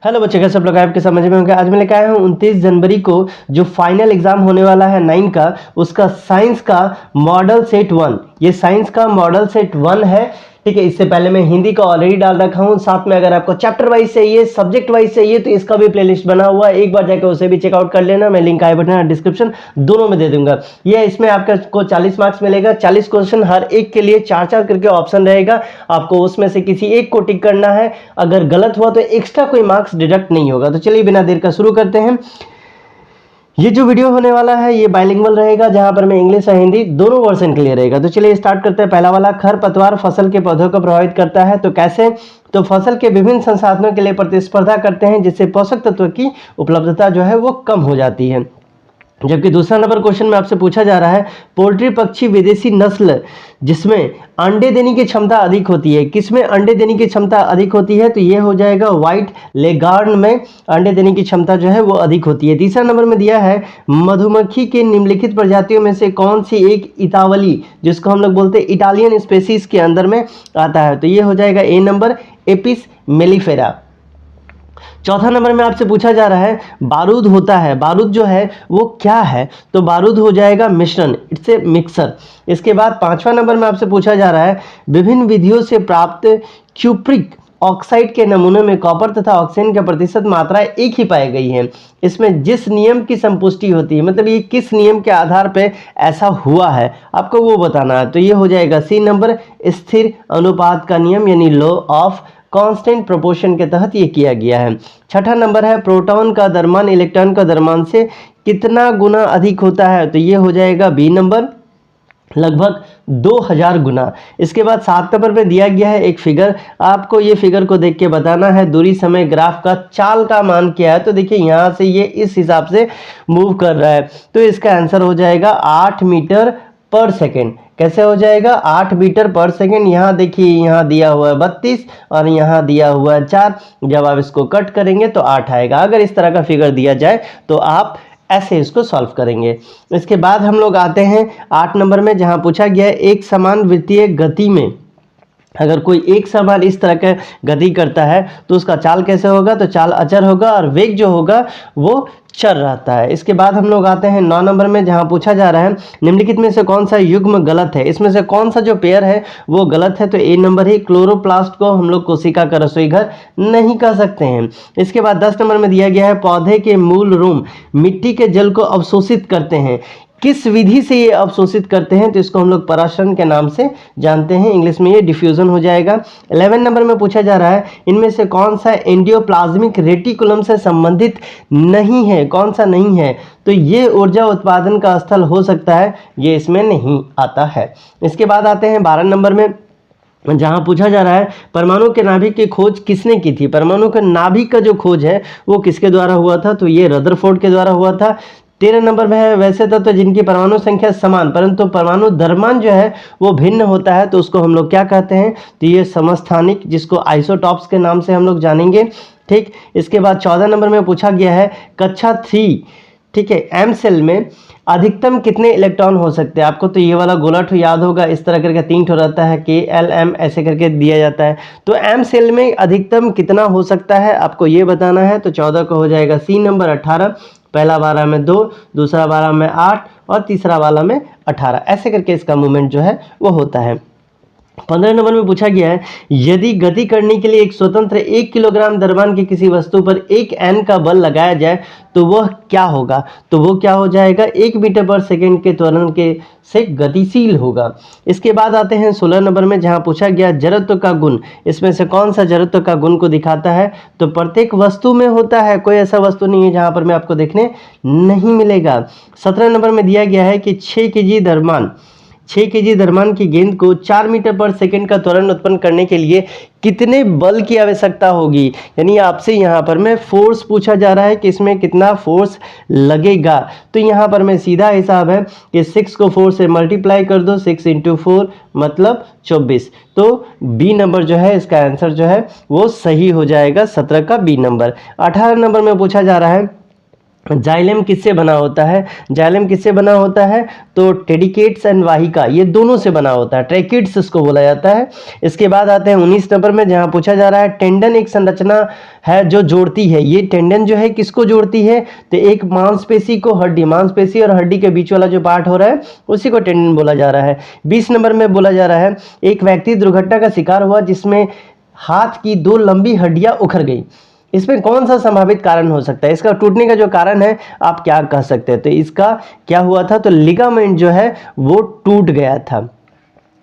Hello बच्चे, कैसे सब लोग आपके समझ में होंगे। आज मैं लेकर आया हूँ 29 जनवरी को जो फाइनल एग्जाम होने वाला है 9 का, उसका साइंस का मॉडल सेट 1। ये साइंस का मॉडल सेट 1 है, ठीक है। इससे पहले मैं हिंदी का ऑलरेडी डाल रखा हूँ। साथ में अगर आपको चैप्टर वाइज चाहिए, सब्जेक्ट वाइज चाहिए, तो इसका भी प्लेलिस्ट बना हुआ है, एक बार जाकर उसे भी चेकआउट कर लेना। मैं लिंक आई बटन डिस्क्रिप्शन दोनों में दे दूंगा। ये इसमें आपको 40 मार्क्स मिलेगा। 40 क्वेश्चन, हर एक के लिए 4-4 करके ऑप्शन रहेगा। आपको उसमें से किसी एक को टिक करना है। अगर गलत हुआ तो एक्स्ट्रा कोई मार्क्स डिडक्ट नहीं होगा। तो चलिए बिना देर का शुरू करते हैं। ये जो वीडियो होने वाला है ये बाइलिंगुअल रहेगा, जहां पर मैं इंग्लिश और हिंदी दोनों वर्जन क्लियर रहेगा। तो चलिए स्टार्ट करते हैं। पहला वाला, खरपतवार फसल के पौधों को प्रभावित करता है, तो कैसे? तो फसल के विभिन्न संसाधनों के लिए प्रतिस्पर्धा करते हैं, जिससे पोषक तत्व की उपलब्धता जो है वो कम हो जाती है। जबकि दूसरा नंबर क्वेश्चन में आपसे पूछा जा रहा है, पोल्ट्री पक्षी विदेशी नस्ल जिसमें अंडे देने की क्षमता अधिक होती है, किसमें अंडे देने की क्षमता अधिक होती है? तो ये हो जाएगा व्हाइट लेगार्न में अंडे देने की क्षमता जो है वो अधिक होती है। तीसरा नंबर में दिया है, मधुमक्खी के निम्नलिखित प्रजातियों में से कौन सी एक इतावली, जिसको हम लोग बोलते हैं इटालियन स्पेसीज के अंदर में आता है? तो ये हो जाएगा ए नंबर, एपिस मेलिफेरा। चौथा नंबर में आपसे पूछा जा रहा है, बारूद होता है, बारूद जो है वो क्या है? तो बारूद हो जाएगा मिश्रण, इट्स ए मिक्सर। इसके बाद पांचवा नंबर में आपसे पूछा जा रहा है, विभिन्न विधियों से प्राप्त क्यूप्रिक ऑक्साइड के नमूने में कॉपर तथा ऑक्सीजन की प्रतिशत मात्रा एक ही पाई गई है। इसमें जिस नियम की संपुष्टि होती है, मतलब ये किस नियम के आधार पे ऐसा हुआ है, आपको वो बताना है। तो ये हो जाएगा सी नंबर, स्थिर अनुपात का नियम, यानी लॉ ऑफ कांस्टेंट प्रोपोर्शन के तहत ये किया गया है। छठा नंबर है, प्रोटॉन का द्रव्यमान इलेक्ट्रॉन का द्रव्यमान से कितना गुना अधिक होता है? तो ये हो जाएगा बी नंबर, लगभग 2000 गुना। इसके बाद 7 नंबर में दिया गया है एक फिगर, आपको ये फिगर को देख के बताना है दूरी समय ग्राफ का चाल का मान क्या है। तो देखिए यहाँ से ये इस हिसाब से मूव कर रहा है, तो इसका आंसर हो जाएगा 8 मीटर पर सेकेंड। कैसे हो जाएगा? 8 मीटर पर सेकेंड। यहाँ देखिए, यहाँ दिया हुआ है 32 और यहाँ दिया हुआ है 4। जब आप इसको कट करेंगे तो 8 आएगा। अगर इस तरह का फिगर दिया जाए तो आप ऐसे इसको सॉल्व करेंगे। इसके बाद हम लोग आते हैं 8 नंबर में, जहाँ पूछा गया है, एक समान वृत्तीय गति में अगर कोई एक समान इस तरह का गति करता है तो उसका चाल कैसे होगा? तो चाल अचर होगा और वेग जो होगा वो चर रहता है। इसके बाद हम लोग आते हैं 9 नंबर में, जहां पूछा जा रहा है, निम्नलिखित में से कौन सा युग्म गलत है? इसमें से कौन सा जो पेयर है वो गलत है? तो ए नंबर ही, क्लोरोप्लास्ट को हम लोग कोशिका का रसोई घर नहीं कह सकते हैं। इसके बाद 10 नंबर में दिया गया है, पौधे के मूल रोम मिट्टी के जल को अवशोषित करते हैं, किस विधि से ये अवशोषित करते हैं? तो इसको हम लोग पराशरण के नाम से जानते हैं, इंग्लिश में ये डिफ्यूजन हो जाएगा। 11 नंबर में पूछा जा रहा है, इनमें से कौन सा एंडियोप्लाज्मिक रेटिकुलम से संबंधित नहीं है? कौन सा नहीं है? तो ये ऊर्जा उत्पादन का स्थल हो सकता है, ये इसमें नहीं आता है। इसके बाद आते हैं 12 नंबर में, जहां पूछा जा रहा है, परमाणु के नाभिक की खोज किसने की थी? परमाणु के नाभिक का जो खोज है वो किसके द्वारा हुआ था? तो ये रदरफोर्ड के द्वारा हुआ था। 13 नंबर में है, वैसे तत्व जिनकी परमाणु संख्या समान परंतु परमाणु द्रव्यमान जो है वो भिन्न होता है, तो उसको हम लोग क्या कहते हैं? तो ये समस्थानिक, जिसको आइसोटॉप्स के नाम से हम लोग जानेंगे, ठीक। इसके बाद 14 नंबर में पूछा गया है, कक्षा 3, ठीक है, एम सेल में अधिकतम कितने इलेक्ट्रॉन हो सकते हैं? आपको तो ये वाला गोला ठो याद होगा, इस तरह करके 3 ठो रहता है, के एल एम ऐसे करके दिया जाता है। तो एम सेल में अधिकतम कितना हो सकता है, आपको ये बताना है। तो 14 को हो जाएगा सी नंबर, 18। पहला वाला में 2, दूसरा वाला में 8 और तीसरा वाला में 18, ऐसे करके इसका मूवमेंट जो है वो होता है। 15 नंबर में पूछा गया है, यदि गति करने के लिए एक स्वतंत्र 1 किलोग्राम द्रव्यमान की किसी वस्तु पर 1 N का बल लगाया जाए तो वह क्या होगा? तो वो क्या हो जाएगा? 1 मीटर पर सेकेंड के त्वरण के से गतिशील होगा। इसके बाद आते हैं 16 नंबर में, जहां पूछा गया जड़त्व का गुण, इसमें से कौन सा जड़त्व का गुण को दिखाता है? तो प्रत्येक वस्तु में होता है, कोई ऐसा वस्तु नहीं है जहां पर में आपको देखने नहीं मिलेगा। 17 नंबर में दिया गया है कि 6 केजी द्रव्यमान की गेंद को 4 मीटर पर सेकेंड का त्वरण उत्पन्न करने के लिए कितने बल की आवश्यकता होगी? यानी आपसे यहाँ पर में फोर्स पूछा जा रहा है कि इसमें कितना फोर्स लगेगा। तो यहाँ पर में सीधा हिसाब है कि 6 को 4 से मल्टीप्लाई कर दो, 6 × 4 मतलब 24। तो बी नंबर जो है इसका आंसर जो है वो सही हो जाएगा, 17 का बी नंबर। 18 नंबर में पूछा जा रहा है, जाइलम किससे बना होता है? जाइलम किससे बना होता है? तो टेडिकेट्स एंड वाहिका, ये दोनों से बना होता है, ट्रैकिड्स इसको बोला जाता है। इसके बाद आते हैं 19 नंबर में, जहां पूछा जा रहा है टेंडन एक संरचना है जो जोड़ती है। ये टेंडन जो है किसको जोड़ती है? तो एक मांसपेशी को हड्डी, मांसपेशी और हड्डी के बीच वाला जो पार्ट हो रहा है उसी को टेंडन बोला जा रहा है। 20 नंबर में बोला जा रहा है एक व्यक्ति दुर्घटना का शिकार हुआ जिसमें हाथ की 2 लंबी हड्डियां उखड़ गई। इसमें कौन सा संभावित कारण हो सकता है? इसका टूटने का जो कारण है आप क्या कह सकते हैं? तो इसका क्या हुआ था? तो लिगामेंट जो है वो टूट गया था।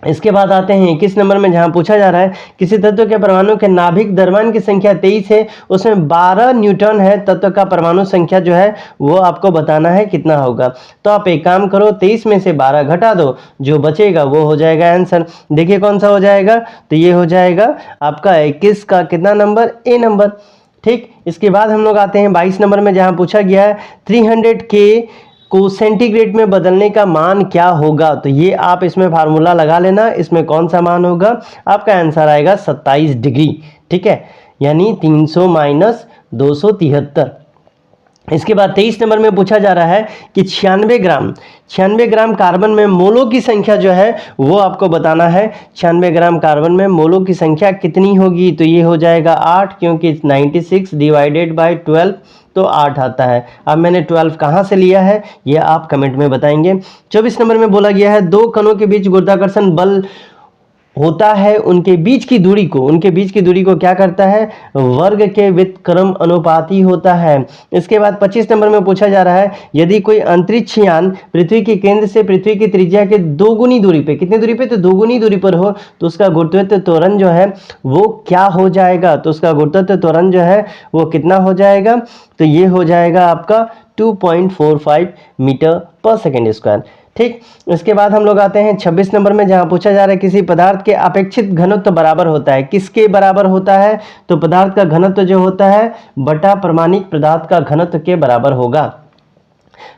इसके बाद आते हैं 21 नंबर में, जहां पूछा जा रहा है किसी तत्व के परमाणु के नाभिक द्रव्यमान की संख्या 23 है, उसमें 12 न्यूटन है, तत्व का परमाणु संख्या जो है वो आपको बताना है कितना होगा। तो आप एक काम करो, 23 में से 12 घटा दो, जो बचेगा वो हो जाएगा आंसर। देखिए कौन सा हो जाएगा? तो ये हो जाएगा आपका 21 का कितना नंबर? ए नंबर। ठीक, इसके बाद हम लोग आते हैं 22 नंबर में, जहां पूछा गया है 300K को सेंटीग्रेड में बदलने का मान क्या होगा? तो ये आप इसमें फार्मूला लगा लेना, इसमें कौन सा मान होगा? आपका आंसर आएगा 27 डिग्री। ठीक है, यानी 300 माइनस 273। इसके बाद 23 नंबर में पूछा जा रहा है कि 96 ग्राम कार्बन में मोलों की संख्या जो है वो आपको बताना है। 96 ग्राम कार्बन में मोलों की संख्या कितनी होगी? तो ये हो जाएगा 8, क्योंकि 96 डिवाइडेड बाय 12 तो 8 आता है। अब मैंने 12 कहाँ से लिया है ये आप कमेंट में बताएंगे। 24 नंबर में बोला गया है 2 कणों के बीच गुरुत्वाकर्षण बल होता है, उनके बीच की दूरी को क्या करता है? वर्ग के व्युत्क्रम अनुपाती होता है। इसके बाद 25 नंबर में पूछा जा रहा है यदि कोई अंतरिक्ष यान पृथ्वी के केंद्र से पृथ्वी की त्रिज्या के दोगुनी दूरी पे, कितनी दूरी पे? तो दोगुनी दूरी पर हो, तो उसका गुरुत्वाकर्षण त्वरण जो है वो क्या हो जाएगा? तो उसका गुरुत्वाकर्षण त्वरण जो है वो कितना हो जाएगा? तो ये हो जाएगा आपका 2.45 मीटर पर सेकेंड स्क्वायर। ठीक, इसके बाद हम लोग आते हैं 26 नंबर में, जहां पूछा जा रहा है किसी पदार्थ के अपेक्षित घनत्व बराबर होता है। किसके बराबर होता है? तो पदार्थ का घनत्व जो होता है बटा प्रमाणिक पदार्थ का घनत्व के बराबर होगा।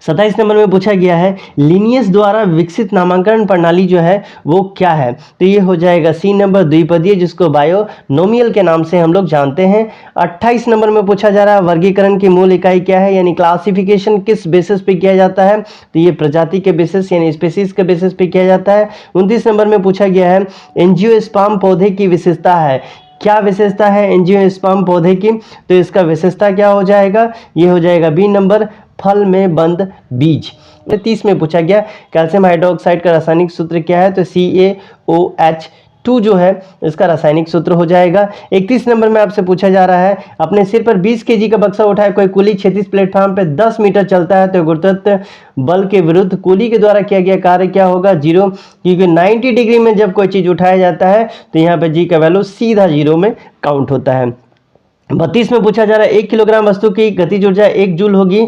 27 नंबर में पूछा गया है लिनियस द्वारा विकसित नामांकन प्रणाली जो है वो क्या है? तो ये हो जाएगा सी नंबर, द्विपदीय, जिसको बायोनोमियल के नाम से हम लोग जानते हैं। 28 नंबर में पूछा जा रहा है वर्गीकरण की मूल इकाई क्या है, यानी क्लासिफिकेशन किस बेसिस पे किया जाता है? तो ये प्रजाति के बेसिस यानी स्पीसीज के बेसिस पे किया जाता है। 29 नंबर में पूछा गया है एंजियोस्पर्म पौधे की विशेषता है। क्या विशेषता है एंजियोस्पर्म पौधे की? तो इसका विशेषता क्या हो जाएगा? ये हो जाएगा बी नंबर, फल में बंद बीज। 30 में पूछा गया कैल्शियम हाइड्रोक्साइड का रासायनिक सूत्र क्या है? तो CaOH2 जो है इसका रासायनिक सूत्र हो जाएगा। 31 नंबर में आपसे पूछा जा रहा है अपने सिर पर 20 केजी का बक्सा उठाए कोई कुली क्षैतिज प्लेटफॉर्म पे 10 मीटर चलता है, तो गुरुत्वाकर्षण बल के विरुद्ध कुली के द्वारा किया गया कार्य क्या होगा? 0, क्योंकि 90 डिग्री में जब कोई चीज उठाया जाता है तो यहाँ पे जी का वैल्यू सीधा 0 में काउंट होता है। 32 में पूछा जा रहा है 1 किलोग्राम वस्तु की गतिज ऊर्जा 1 जूल होगी,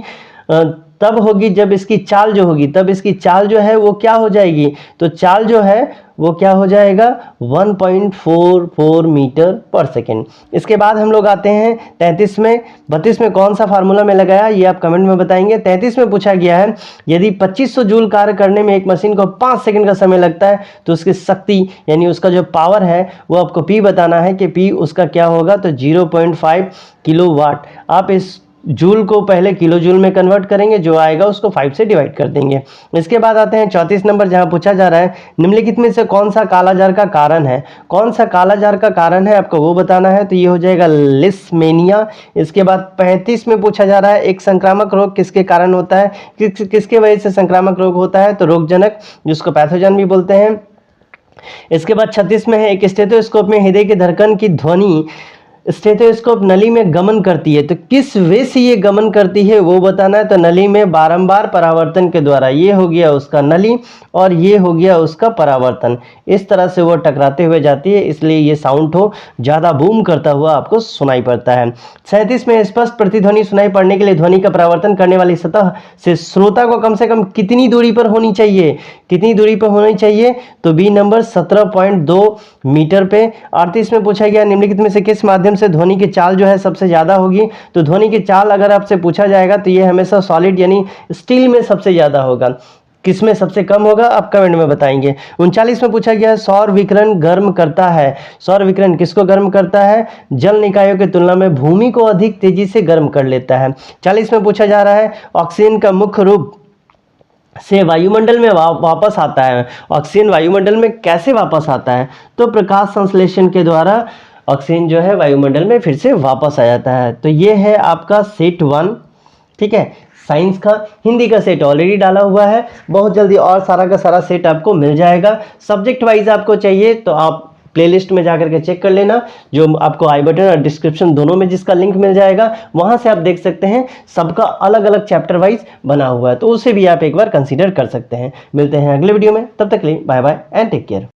तब होगी जब इसकी चाल जो होगी, तब इसकी चाल जो है वो क्या हो जाएगी? तो चाल जो है वो क्या हो जाएगा? 1.44 मीटर पर सेकेंड। इसके बाद हम लोग आते हैं 33 में। 32 में कौन सा फार्मूला में लगाया ये आप कमेंट में बताएंगे। 33 में पूछा गया है यदि 2500 जूल कार्य करने में एक मशीन को 5 सेकंड का समय लगता है तो उसकी शक्ति यानी उसका जो पावर है वो आपको P बताना है कि P उसका क्या होगा? तो 0.5 किलोवाट। आप इस जूल को पहले किलो जूल में कन्वर्ट करेंगे, जो आएगा उसको 5 से डिवाइड कर देंगे। इसके बाद आते हैं 34 नंबर, जहां पूछा जा रहा है निम्नलिखित में से कौन सा कालाजार का कारण है? कौन सा कालाजार का कारण है आपको वो बताना है। तो ये हो जाएगा लिस्मेनिया। इसके बाद 35 में पूछा जा रहा है एक संक्रामक रोग किसके कारण होता है? किसके वजह से संक्रामक रोग होता है? तो रोगजनक, जिसको पैथोजन भी बोलते हैं। इसके बाद 36 में है एक स्टेथोस्कोप में हृदय की धड़कन की ध्वनि स्टेथोस्कोप नली में गमन करती है, तो किस वे से ये गमन करती है वो बताना है। तो नली में बारंबार परावर्तन के द्वारा, ये हो गया उसका नली और ये हो गया उसका परावर्तन, इस तरह से वो टकराते हुए जाती है, इसलिए ये साउंड हो ज़्यादा बूम करता हुआ आपको सुनाई पड़ता है। 37 में स्पष्ट प्रतिध्वनि सुनाई पड़ने के लिए ध्वनि का परावर्तन करने वाली सतह से श्रोता को कम से कम कितनी दूरी पर होनी चाहिए? कितनी दूरी पर होनी चाहिए? तो बी नंबर 17.2 मीटर पे। 38 में पूछा गया निम्नलिखित में से किस माध्यम से ध्वनि की चाल जो है सबसे ज्यादा होगी? तो ध्वनि की चाल अगर आपसे पूछा जाएगा तो ये हमेशा सॉलिड यानी स्टील में सबसे ज्यादा होगा। किसमें सबसे कम होगा आप कमेंट में बताएंगे। 39 में पूछा गया सौर विकिरण गर्म करता है। सौर विकिरण किसको गर्म करता है? जल निकायों की तुलना में भूमि को अधिक तेजी से गर्म कर लेता है। 40 में पूछा जा रहा है ऑक्सीजन का मुख्य रूप से वायुमंडल में वापस आता है। ऑक्सीजन वायुमंडल में कैसे वापस आता है? तो प्रकाश संश्लेषण के द्वारा ऑक्सीजन जो है वायुमंडल में फिर से वापस आ जाता है। तो ये है आपका सेट 1, ठीक है। साइंस का हिंदी का सेट ऑलरेडी डाला हुआ है, बहुत जल्दी और सारा का सारा सेट आपको मिल जाएगा। सब्जेक्ट वाइज आपको चाहिए तो आप प्लेलिस्ट में जाकर के चेक कर लेना, जो आपको आई बटन और डिस्क्रिप्शन दोनों में जिसका लिंक मिल जाएगा, वहां से आप देख सकते हैं सबका अलग अलग चैप्टर वाइज बना हुआ है, तो उसे भी आप एक बार कंसीडर कर सकते हैं। मिलते हैं अगले वीडियो में, तब तक के लिए bye bye and take care.